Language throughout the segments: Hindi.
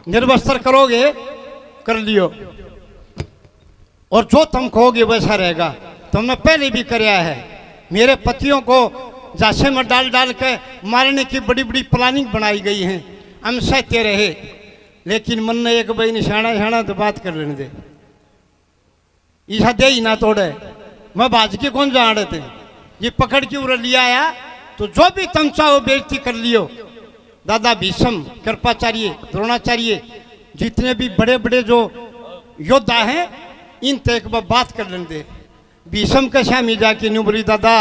निर्वस्त्र करोगे कर लियो, और जो तुम कहोगे वैसा रहेगा। तुमने पहले भी कराया है। मेरे पतियों को जासे में डाल डाल के मारने की बड़ी बड़ी प्लानिंग बनाई गई है, हम सहते रहे, लेकिन मन ने एक भाई निशाना निशाना तो बात कर लेने दे, ईसा दे ही ना तोड़े। मैं बाज के कौन जान रहे थे, ये पकड़ के उड़ लिया आया तो जो भी तुम चाहो बेइज्जती कर लियो। दादा भीष्म, कृपाचार्य, द्रोणाचार्य, जितने भी बड़े बड़े जो योद्धा हैं इन तक एक बार बात कर लेने दे। भीष्म के शामी जाके न्यू बोली दादा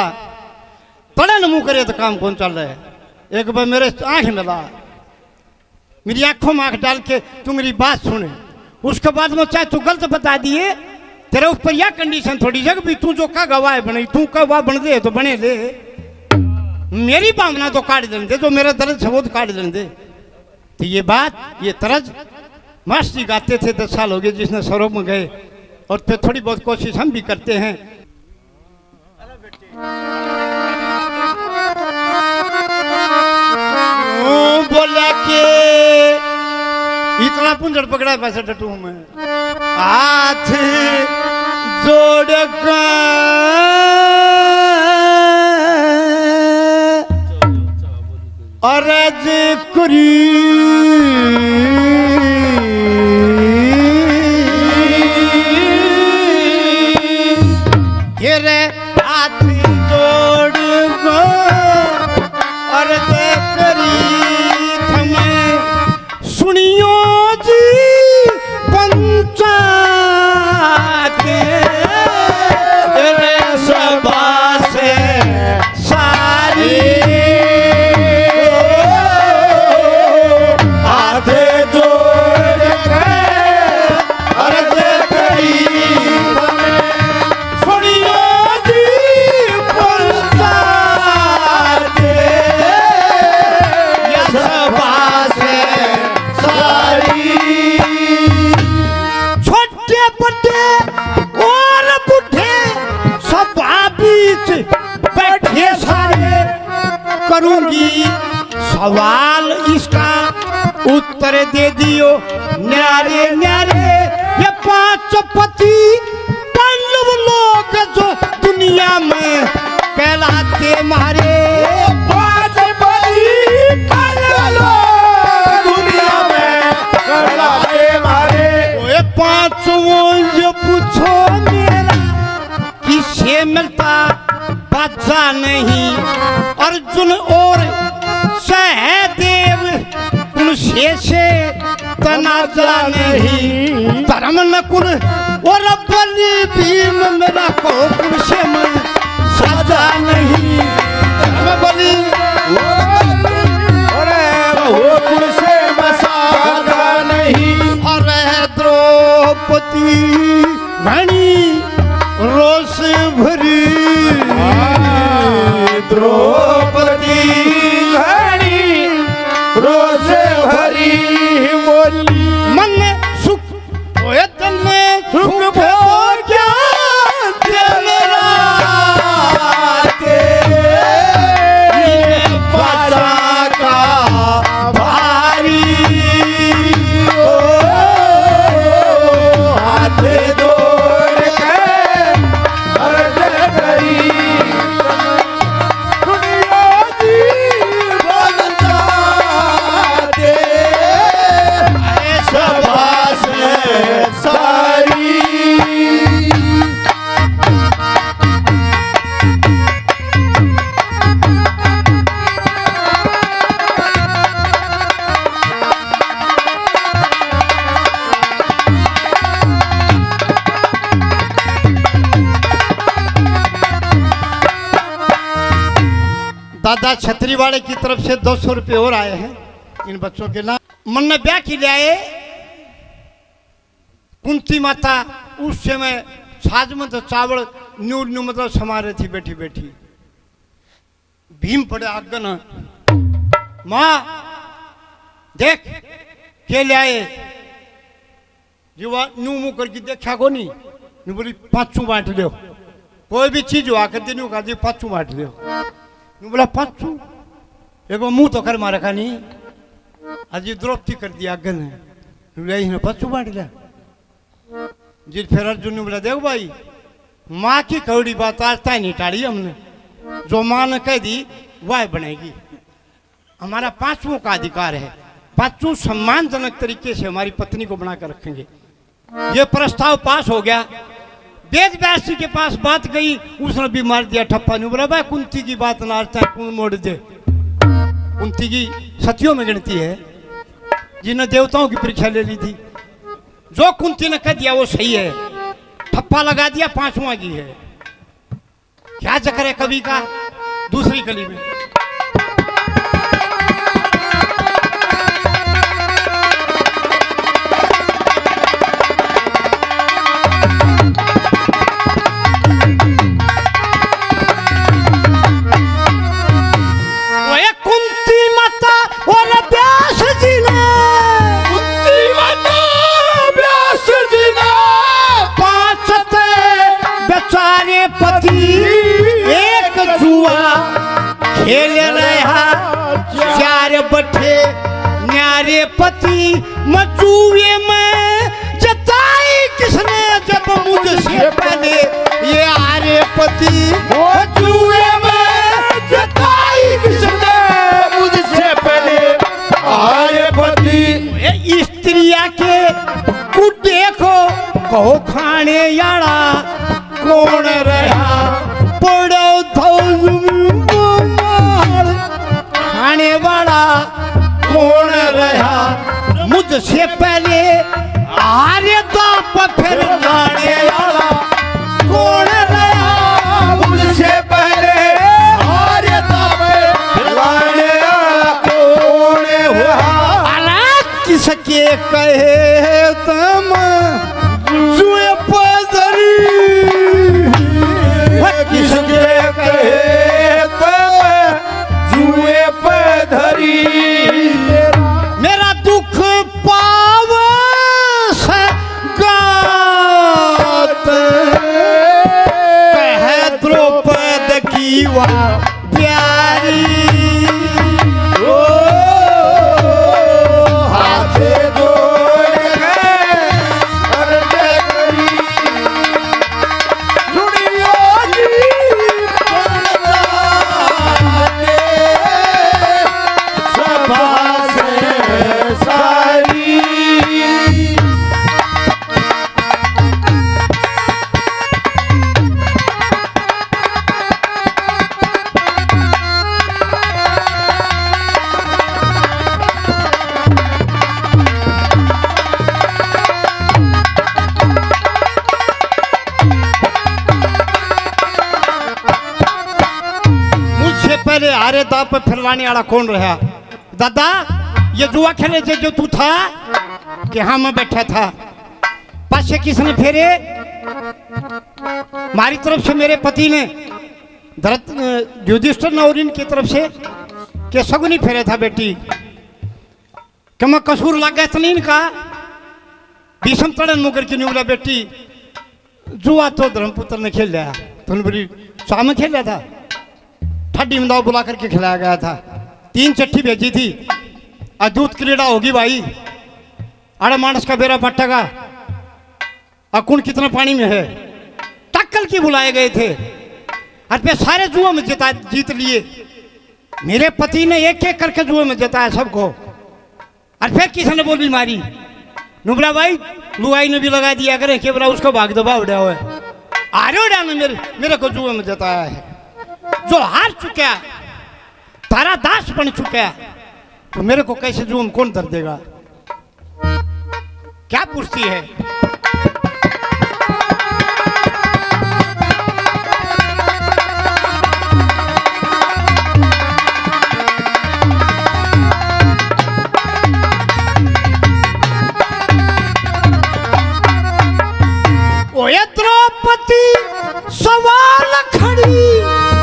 बड़ा नमू करे तो काम कौन चल रहा है, एक बार मेरे आंख में ला, मेरी आंखों में आंख डाल के तू मेरी बात सुने। उसके बाद में चाहे तू गलत बता दिए, तेरे ऊपर यह कंडीशन थोड़ी है कि तू जो का गवाह बने, तू का गवाह बन दे तो बने दे, मेरी भावना तो काट देने दे, जो मेरा दर्द है वो तो काट देने दे। तो ये बात, ये तरज मास्टर जी गाते थे, 10 साल हो गए जिसने स्वरूप में गए, और फिर थोड़ी बहुत कोशिश हम भी करते हैं। बोला के इतना पुंजड़ पकड़ा पैसा टटू में, हाथ जोड़ अर्ज करी, रे हाथ जोड़ गो अर्ज करी, थमें सुनियो जी पंचायत रे सभा से सारी, हाथ जोड़ के अर्ज करी, सुनियो जी पंचायत ये सभा से सारी। छोटे बड़े और बूढ़े सभा बीच बैठे सारे, करूंगी सवाल इसका उत्तर दे दियो न्यारे न्यारे। ये 5 पति पांडव लोग जो दुनिया में कहलाते मारे, 5 पति पांडव लोग दुनिया में कहलाते मारे। ये 5 ये पूछो मेरा किसे मिलता बाजा नहीं, अर्जुन और सहदेव उनसे से तनाजा नहीं, धर्म नकुल और बलि भीम मेरा को उनसे मैं साजा नहीं, धर्म बलि और उनसे मैं साजा नहीं। और द्रौपदी घनी रोष भरी, द्रौपदी घनी रोष भरी, बोली मन सुख होए तन में सुख भोग्या तेरा के पाचा का भारी, हाथ जोड़ के अर्ज करी, दुनिया जी पंचायत सभा से सारी। दादा छतरीवाड़े की तरफ से 200 रुपये और आए हैं इन बच्चों के नाम। मन ने ब्याह की ले आए, कुंती माता उस समय छाछ में तो चावल न्यू न्यू मतलब समा रही थी बैठी बैठी। भीम पड़े आगन, माँ देख के ले आए, युवा न्यू मुँह करके देखा को नहीं, न्यू बोली 5 बांट दो, कोई भी चीज हुआ कर दी 5 बांट दो। बोला 5, एक मुंह तो कर मारा नहीं, अजी द्रौपदी कर दिया अगन है, ने पच्चू बांट लिया। जिस फिर अर्जुन ने बोला देखो भाई माँ की कौड़ी बात आज तक नहीं टाड़ी हमने, जो माँ ने कह दी वह बनेगी। हमारा पांचवों का अधिकार है, पांचों सम्मानजनक तरीके से हमारी पत्नी को बनाकर रखेंगे। ये प्रस्ताव पास हो गया। वेद व्यास जी के पास बात गई, उसने भी मार दिया ठप्पा। नहीं बोला भाई कुंती की बात ना कौन मोड़ दे। कुंती की सतियों में गिनती है जिन्हें देवताओं की परीक्षा ले ली थी। जो कुंती ने कह दिया वो सही है, ठप्पा लगा दिया, पांचवा की है। क्या चक्कर है कवि का। दूसरी कली में खेल रहा चार बठे न्यारे पति मचुए में जताई किसने जब मुझसे पहले ये आरे पति मचुए में जताई किसने मुझसे पहले आरे पति। स्त्रिया के कुत्ते को कहो खाने यारा कौन रहा पड़ो खाने वाला कौन रहा मुझसे पहले आर्य दाप फिर लाने वाला कौन रहा मुझसे पहले आर्य दाप लाने वाला कौन हुआ। अलग किसके कहे तुम जुए पदरी किसके कहे जुए पे धरी मेरा दुख पावस गात कह द्रौपद की वाह प्यारी ओ हाथ जोड़ गए अर्ज करी जुड़ियो जी आरे दाप पे फिरवाने वाला कौन रहा। दादा ये जुआ खेले जो तू था कि हाँ मैं बैठा था। पाछे किसने फेरे मारी तरफ से मेरे पति ने युधिष्ठिर ने और इनकी तरफ से के सगुनी फेरे था बेटी कि मैं कसूर लग गया नहीं इनका। भीषम तड़न मुकर की नहीं बोला बेटी जुआ तो धर्मपुत्र ने खेल लिया। तुमने बोली शाम में खेल लिया था। ठड्डी में दाव बुला करके खिलाया गया था। 3 चिट्ठी भेजी थी अद्भुत क्रीड़ा होगी भाई। अरे मानस का बेरा पट्टेगा अकुण कितना पानी में है। टक्कल की बुलाए गए थे और फिर सारे जुए में जीत लिए। मेरे पति ने एक एक करके जुए में जिताया सबको। और फिर किसी ने बोली मारी नुबला भाई लुआई ने भी लगा दिया करे कि बोला उसको भाग दबा उड़ा हुआ है। आर्योडा ने मेरे को जुए में जिताया है। जो हार चुका तारा दास बन चुका तो मेरे को कैसे जुए कौन दर्द देगा। क्या पूछती है। ओए द्रौपदी सवाल खड़ी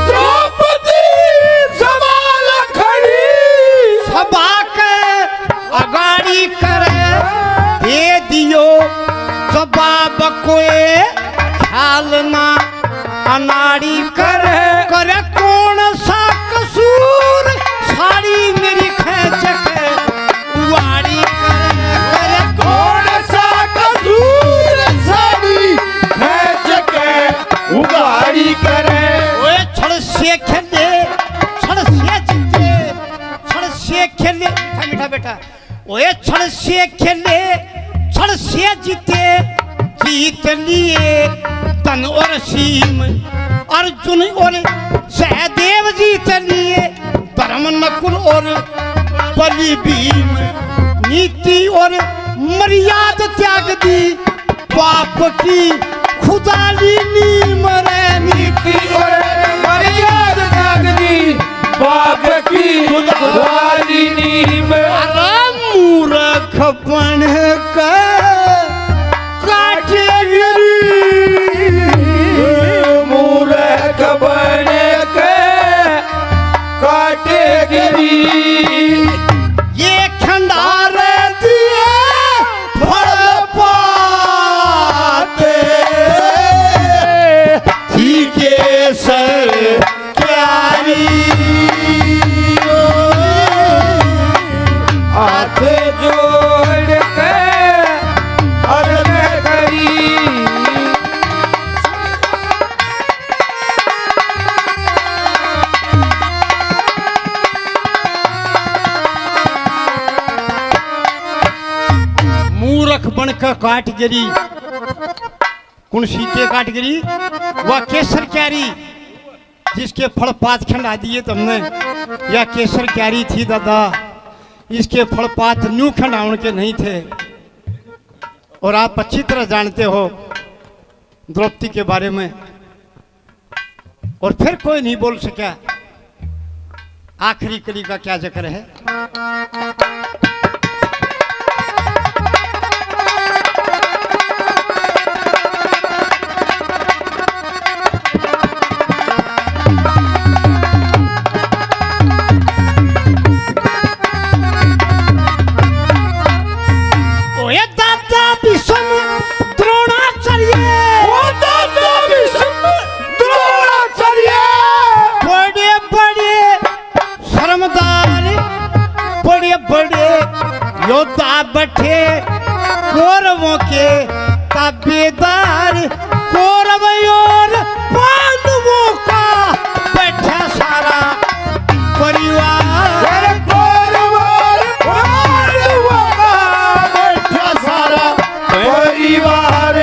द्रौपदी सवाल खड़ी सभा के अगाड़ी करे दे दियो जवाब कोई ख्याल ना अनाड़ी करे करे कौन सा कसूर साड़ी मेरी खेच के उवाड़ी करे करे कौन ओए छड़ से खेले छड़ से जीते जीत लिए तन और सीम अर्जुन और सहदेव जीत लिए धर्म नकुल और बलि भीम नीति और मर्यादा त्याग दी पाप की खुदाली नीम रे नीति और मर्यादा त्याग दी पाप की खुदाली नीम मूर्ख बन का मूर्ख बन के काटेगिरी ये खंडार दिए फल पाते थी के सर क्यारी हाथ जोड़ के अर्घ करी मूर्ख बनकर काट गिरी कौन सीते काट गिरी वह केसर क्यारी जिसके फल पात खंडा दिए तुमने या केसर क्यारी थी दादा इसके फल पात न्यू खंडाउन के नहीं थे। और आप अच्छी तरह जानते हो द्रौपदी के बारे में और फिर कोई नहीं बोल सका। आखिरी कली का क्या जिक्र है। योद्धा बैठे कौरवों के ताबेदार कौरव और पांडवों का बैठा सारा परिवार कौरव और पांडवों का बैठा सारा परिवार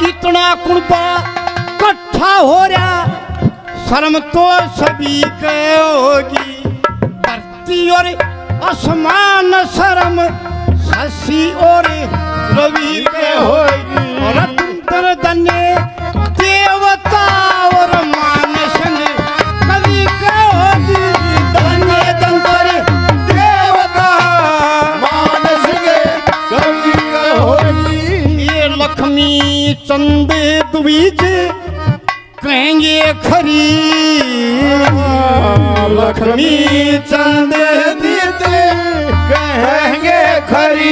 इतना कुर्बा इकट्ठा हो रहा शर्म तो सभी के होगी धरती और आसमान शर्म शशि और रवि के होगी और अंतर धन्य देवता और मानस कवि के होगी धन्य तंत्र देवता मानस कवि के होगी। ये लक्ष्मी चंद द्विज कहेंगे खरी लक्ष्मी चंद दीद कहेंगे खरी